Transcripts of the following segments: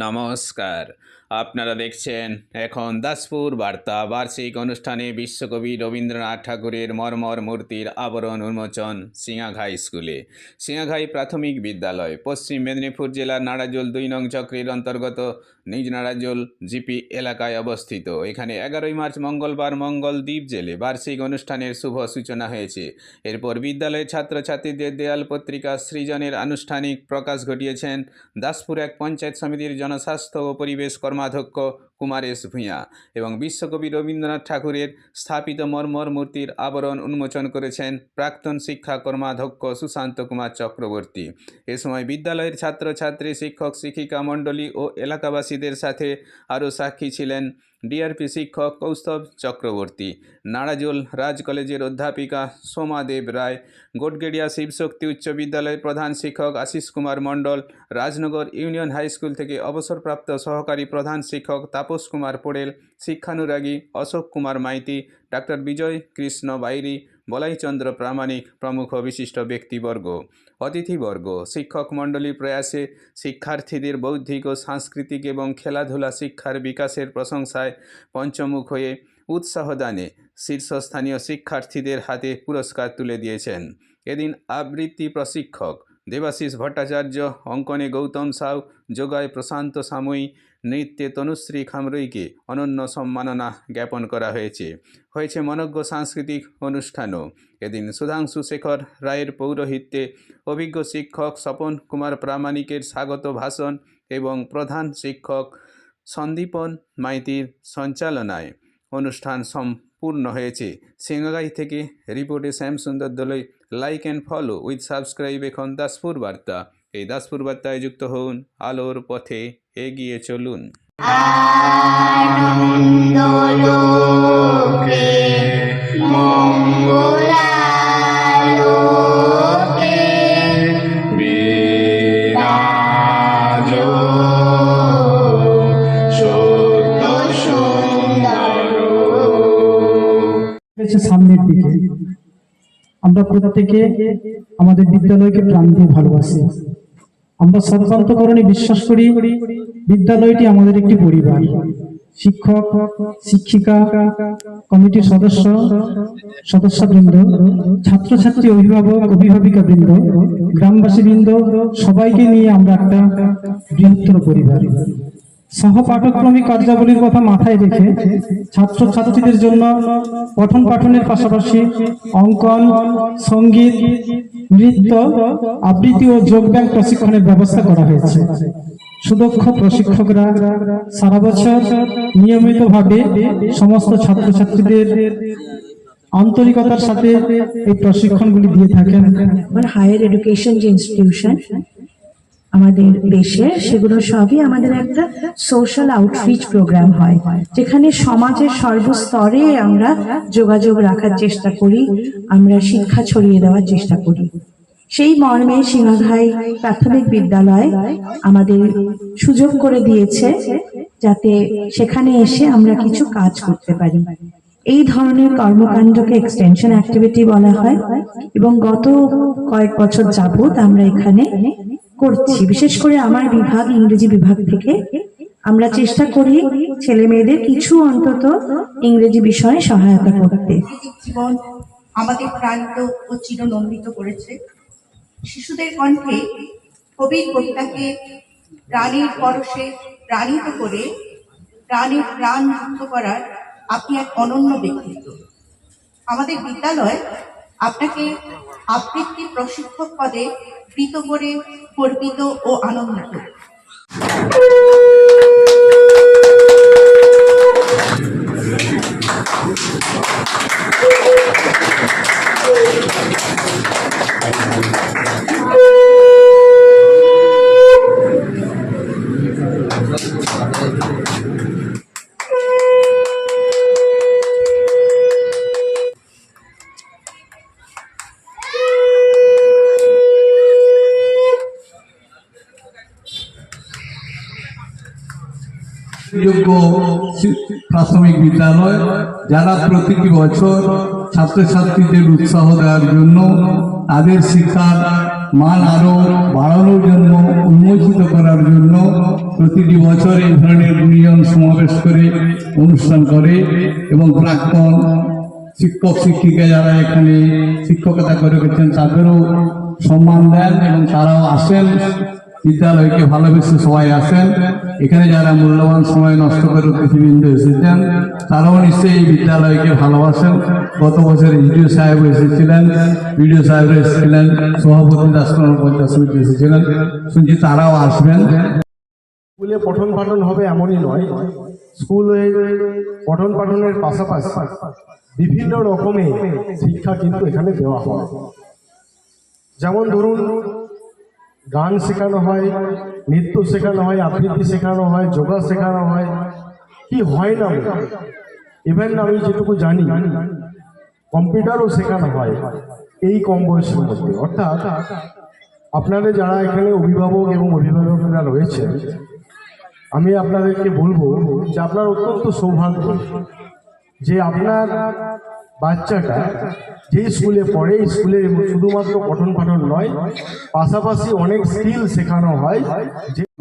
নমস্কার, আপনারা দেখছেন এখন দাসপুর বার্তা বার্ষিক অনুষ্ঠানে বিশ্বকবি রবীন্দ্রনাথ ঠাকুরের মর্মর মূর্তির আবরণ উন্মোচন সিঙ্গাঘাই স্কুলে। সিঙ্গাঘাই প্রাথমিক বিদ্যালয় পশ্চিম মেদিনীপুর জেলার নাড়াজোল 2 নং চক্রের অন্তর্গত নিজ নাড়াজোল জিপি এলাকায় অবস্থিত। এখানে 11ই মার্চ মঙ্গলবার মঙ্গল দ্বীপ জেলে বার্ষিক অনুষ্ঠানের শুভ সূচনা হয়েছে। এরপর বিদ্যালয়ের ছাত্রছাত্রীদের দেয়াল পত্রিকা সৃজনের আনুষ্ঠানিক প্রকাশ ঘটিয়েছেন দাসপুর এক পঞ্চায়েত সমিতির জনস্বাস্থ্য ও পরিবেশ কর্মাধ্যক্ষ কুমারেশ ভূঁইয়া এবং বিশ্বকবি রবীন্দ্রনাথ ঠাকুরের স্থাপিত মর্মর মূর্তির আবরণ উন্মোচন করেছেন প্রাক্তন শিক্ষা কর্মাধ্যক্ষ সুশান্ত কুমার চক্রবর্তী। এ সময় বিদ্যালয়ের ছাত্রছাত্রী, শিক্ষক শিক্ষিকা মণ্ডলী ও এলাকাবাসীদের সাথে আরও সাক্ষী ছিলেন ডিআরপি শিক্ষক কৌস্তব চক্রবর্তী, নাড়াজোল রাজ কলেজের অধ্যাপিকা সোমা দেব রায়, গোটগেড়িয়া শিবশক্তি উচ্চ বিদ্যালয়ের প্রধান শিক্ষক Ashis Kumar Mondal, Rajnagar union high school থেকে অবসরপ্রাপ্ত সহকারী প্রধান শিক্ষক তাপস কুমার পোড়েল, শিক্ষানুরাগী অশোক কুমার মাইতি, ডাক্তার বিজয় কৃষ্ণ বাইরি, বলাইচন্দ্র প্রামাণিক প্রমুখ বিশিষ্ট ব্যক্তিবর্গ। অতিথিবর্গ শিক্ষক মণ্ডলীর প্রয়াসে শিক্ষার্থীদের বৌদ্ধিক ও সাংস্কৃতিক এবং খেলাধুলা শিক্ষার বিকাশের প্রশংসায় পঞ্চমুখ হয়ে উৎসাহদানে শীর্ষস্থানীয় শিক্ষার্থীদের হাতে পুরস্কার তুলে দিয়েছেন। এদিন আবৃত্তি প্রশিক্ষক দেবাশিস ভট্টাচার্য, অঙ্কনে গৌতম সাউ, যোগায় প্রশান্ত সাময়ী, নৃত্যে তনুশ্রী খামরুইকে অনন্য সম্মাননা জ্ঞাপন করা হয়েছে মনজ্ঞ সাংস্কৃতিক অনুষ্ঠানও। এদিন সুধাংশু শেখর রায়ের পৌরোহিত্যে অভিজ্ঞ শিক্ষক স্বপন কুমার প্রামাণিকের স্বাগত ভাষণ এবং প্রধান শিক্ষক সন্দীপন মাইতির সঞ্চালনায় অনুষ্ঠান সম্পূর্ণ হয়েছে। সিঙ্গাগাই থেকে রিপোর্টে Shyamsundar Doloi. Like and follow with subscribe এখন দাসপুর বার্তা। এই দাসপুর বার্তায় যুক্ত হন, আলোর পথে এগিয়ে চলুন। সামনের দিকে আমরা প্রত্যেকে আমাদের বিদ্যালয়কে প্রাণ দিয়ে ভালোবাসি। আমরা সর্বান্তকরণে বিশ্বাস করি বিদ্যালয়টি আমাদের একটি পরিবার। শিক্ষক, শিক্ষিকা, কমিটির সদস্যবৃন্দ, ছাত্রছাত্রী, অভিভাবক, অভিভাবিকা বৃন্দ, গ্রামবাসী বৃন্দ, সবাইকে নিয়ে আমরা একটা বৃহত্তর পরিবার। সহপাঠক্রমিক কার্যাবলীর কথা মাথায় রেখে ছাত্রছাত্রীদের জন্য পঠন পাঠনের পাশাপাশি অঙ্কন, সঙ্গীত, নৃত্য, আবৃত্তি ও যোগব্যায়াম প্রশিক্ষণের ব্যবস্থা করা হয়েছে। সুদক্ষ প্রশিক্ষকরা সারা বছর নিয়মিতভাবে সমস্ত ছাত্রছাত্রীদের আন্তরিকতার সাথে এই প্রশিক্ষণগুলি দিয়ে থাকেন। হায়ার এডুকেশন যে ইনস্টিটিউশন আমাদের দেশে, সেগুলো সবই আমাদের একটা সোশ্যাল আউটরিচ প্রোগ্রাম হয়, যেখানে সমাজের সর্বস্তরে আমরা যোগাযোগ রাখার চেষ্টা করি, আমরা শিক্ষা ছড়িয়ে দেওয়ার চেষ্টা করি। সেই মর্মে সিঙ্গাঘাই প্রাথমিক বিদ্যালয় আমাদের সুযোগ করে দিয়েছে যাতে সেখানে এসে আমরা কিছু কাজ করতে পারি। এই ধরনের কর্মকাণ্ডকে এক্সটেনশন অ্যাক্টিভিটি বলা হয় এবং গত কয়েক বছর যাবত আমরা এখানে করছি। বিশেষ করে আমার বিভাগ, ইংরেজি বিভাগ থেকে আমরা চেষ্টা করি ছেলে মেয়েদের কিছু অন্তত ইংরেজি বিষয়ে সহায়তা করতে। জীবন আমাদের প্রাণিত ও চিরনন্দিত করেছে। শিশুদের কণ্ঠে কবির কবিতাকে প্রাণের পরশে প্রাণিত করে প্রাণের প্রাণ যুক্ত করার আপনি এক অনন্য ব্যক্তিত্ব। আমাদের বিদ্যালয় আপনাকে আবৃত্তি প্রশিক্ষক পদে কৃত করে গর্বিত ও আনন্দিত। উল্লেখযোগ্য প্রাথমিক বিদ্যালয়, যারা প্রতিটি বছর ছাত্রছাত্রীদের উৎসাহ দেওয়ার জন্য তাদের শিক্ষার মান আরো বাড়ানোর জন্য, উন্মোচিত করার জন্য প্রতিটি বছর এই ধরনের গুণীজন সমাবেশ করে অনুষ্ঠান করে এবং প্রাক্তন শিক্ষক শিক্ষিকা যারা এখানে শিক্ষকতা করে গেছেন তাদেরও সম্মান দেন এবং তারাও আসেন, বিদ্যালয়কে ভালোবেসে সবাই আসেন। এখানে যারা মূল্যবান সময় নষ্ট করে অতিথিবৃন্দ এসেছেন তারাও নিশ্চয়ই এই বিদ্যালয়কে ভালোবাসেন। গত বছর এসডিও সাহেব এসেছিলেন, বিডিও সাহেব এসেছিলেন, সভাপতি দাসকর্ম পঞ্চায়েত সমিতি এসেছিলেন, শুনছি তারাও আসবেন। স্কুলে পঠন পাঠন হবে এমনই নয়, স্কুলে পঠন পাঠনের পাশাপাশি বিভিন্ন রকমের শিক্ষা কিন্তু এখানে দেওয়া হয়। যেমন ধরুন গান শেখানো হয়, নৃত্য শেখানো হয়, আবৃত্তি শেখানো হয়, যোগা শেখানো হয়, কি হয় না ইভেন আমি যেটুকু জানি কম্পিউটারও শেখানো হয় এই কম বয়সের মধ্যে। অর্থাৎ আপনারা যারা এখানে অভিভাবক এবং অভিভাবকরা রয়েছেন, আমি আপনাদেরকে বলবো যে আপনার অত্যন্ত সৌভাগ্য যে আপনার বাচ্চাটা যে স্কুলে পড়ে, স্কুলে শুধুমাত্র পঠন পাঠন নয়, পাশাপাশি অনেক স্কিল শেখানো হয়।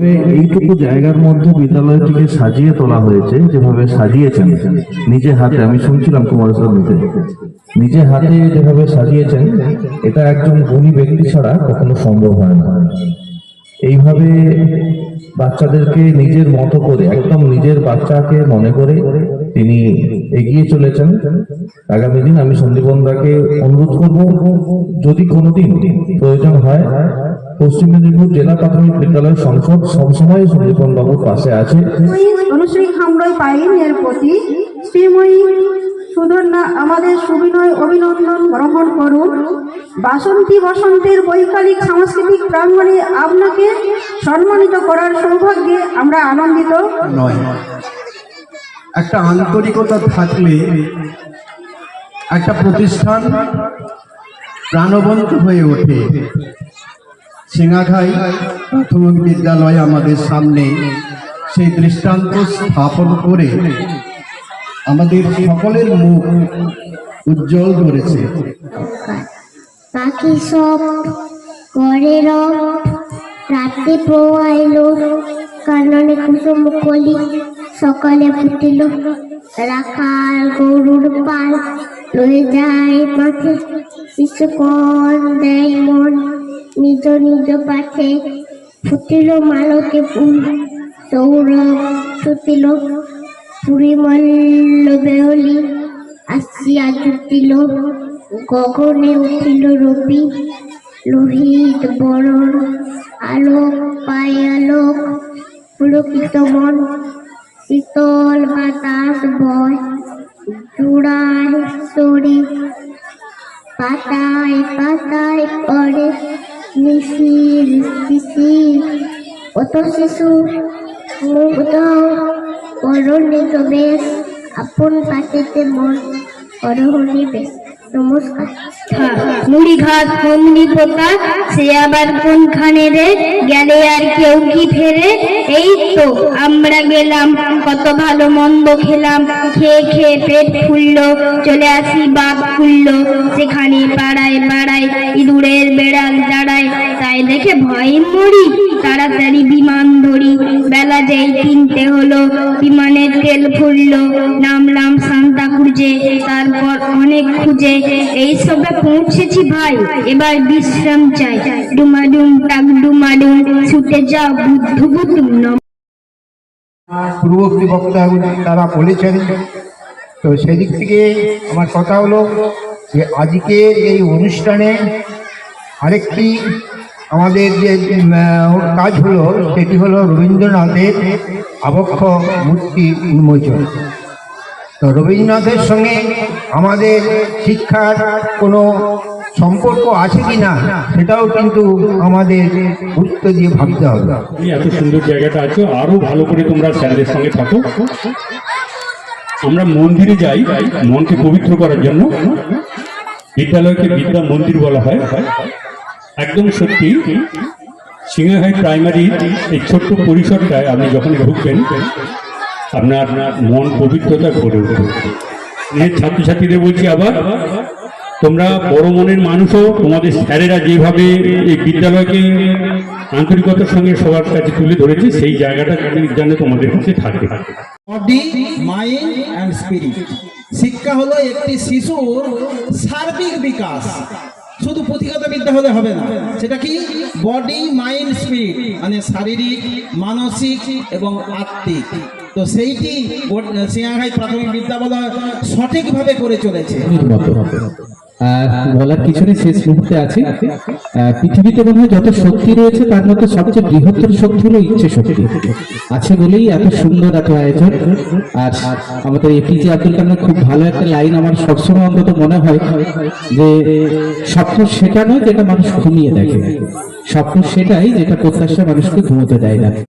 যে এইটুকু জায়গার মধ্যে বিদ্যালয়টিকে সাজিয়ে তোলা হয়েছে, যেভাবে সাজিয়েছেন নিজে হাতে, আমি শুনছিলাম কুমারস্বামীতে নিজে হাতে যেভাবে সাজিয়েছেন, এটা একজন গুণী ব্যক্তি ছাড়া কখনো সম্ভব হয় না। এইভাবে বাচ্চাদেরকে নিজের মতো করে, একদম নিজের বাচ্চাকে মনে করে তিনি এগিয়ে চলেছেন। আগামী দিন আমি সন্দীপনদাকে অনুরোধ করব, যদি কোনোদিন প্রয়োজন হয়, পশ্চিম মেদিনীপুর জেলা প্রাথমিক বিদ্যালয় সংসদ সবসময় সন্দীপন বাবুর পাশে আছে। অনুশ্রী খামরই পাইন এর প্রতি শ্রীময়ী সুধন্যা আমাদের সুবিনয় অভিনন্দন গ্রহণ করুন। বাসন্তী বসন্তের বৈকালিক সাংস্কৃতিক প্রাঙ্গণে আপনাকে সম্মানিত করার সৌভাগ্যে আমরা আনন্দিত। নয়, একটা আন্তরিকতা থাকলে একটা প্রতিষ্ঠান প্রাণবন্ত হয়ে ওঠে। সিঙ্গাঘাই প্রাথমিক বিদ্যালয় আমাদের সামনে সেই দৃষ্টান্ত স্থাপন করে আমাদের সকলের মুখ উজ্জ্বল করেছে। পাখি সব করে রাতে পোয়াইল, কাননে কুসুম কলি সকালে ফুটিল, রাখাল গরুর পাল লয়ে যায় মাঠে, শিশুকণ দেয় মন নিজ নিজ পাঠে, ফুটিল মালতে ফুল সৌরভ ছুটিল, পুরীমল্ল বেহলি আসিয়া জুটিল, গগনে উঠিল রবি লোহিত বরণ, আলোক পায় আলোক পুলকিত মন, শীতল বাতাস বয় জুড়ায় শরীর, পাতায় পাতায় পড়ে মিশির শিশির, কত শিশু মুগ্ধ করণিত বেশ, আপন পাতিতে মন করহনি বেশ। নমস্কার। মুড়ি ঘাট অমনি পোতা সে আবার কোনখানে রে, গেলে আর কেউ কি ফেরে, এই তো আমরা গেলাম কত ভালো মন্দ খেলাম, খেয়ে খেয়ে পেট ফুললো, চলে আসি বাপ খুললো, সেখানে পাড়ায় পাড়ায় ইঁদুরের বেড়াল দাঁড়ায়, তাই দেখে ভয় মরি, তাড়াতাড়ি বিমান ধরি, বেলা যেই 3টে হলো, বিমানের তেল ফুললো, নামলাম সান্তাক্রুজে, তারপর অনেক খুঁজে এইসবে পৌঁছেছি ভাই, এবার বিশ্রাম চাই, ডুমাডুম টাক ডুমাডুম ছুটে যাও বুদ্ধ বুদ্ধ। পূর্ববর্তী বক্তা তারা বলেছেন, তো সেদিক থেকে আমার কথা হলো যে আজকে এই অনুষ্ঠানে আরেকটি আমাদের যে কাজ হলো সেটি হলো রবীন্দ্রনাথের আবক্ষ মূর্তি উন্মোচন। তো রবীন্দ্রনাথের সঙ্গে আমাদের শিক্ষার কোনো সম্পর্ক আছে কি না সেটাও কিন্তু আমাদের গুরুত্ব দিয়ে ভাবতে হবে। এত সুন্দর জায়গাটা আছে, আরো ভালো করে তোমরা স্যারদের সঙ্গে থাকো। আমরা মন্দিরে যাই মনকে পবিত্র করার জন্য, বিদ্যালয়কে বিদ্যা মন্দির বলা হয়। একদম সত্যি, সিঙ্গাঘাই প্রাইমারি এই ছোট্ট পরিসরটায় আপনি যখন ঢুকবেন আপনার মন পবিত্রতা ভরে উঠবে। ছাত্রছাত্রীদের বলছি আবার, তোমরা বড় মনের মানুষও, তোমাদের স্যারেরা যেভাবে এই বিদ্যালয়কে আন্তরিকতার সঙ্গে সবার কাছে তুলে ধরেছে, সেই জায়গাটা যেন তোমাদের কাছে থাকে। Body, mind and spirit. শিক্ষা হলো একটি শিশুর সার্বিক বিকাশ। শুধু পুঁথিগত বিদ্যা হলে হবে না, সেটা কি বডি, মাইন্ড, স্পিরিট, মানে শারীরিক, মানসিক এবং আত্মিক। তো সেইটি সিংহাঘাই প্রাথমিক বিদ্যালয় সঠিকভাবে করে চলেছে। আর বলার কিছু নেই, শেষ মুহূর্তে আছে। পৃথিবীতে মনে হয় যত শক্তি রয়েছে তার মধ্যে সবচেয়ে বৃহত্তর শক্তি হলো ইচ্ছে শক্তি আছে বলেই এত সুন্দর এত আয়োজন। আর আমাদের এপিজে আব্দুল কালামের খুব ভালো একটা লাইন আমার সবসময় অন্তত মনে হয় যে স্বপ্ন সেটা নয় যেটা মানুষ ঘুমিয়ে দেখে, স্বপ্ন সেটাই যেটা প্রত্যাশা মানুষকে ঘুমোতে দেয় না।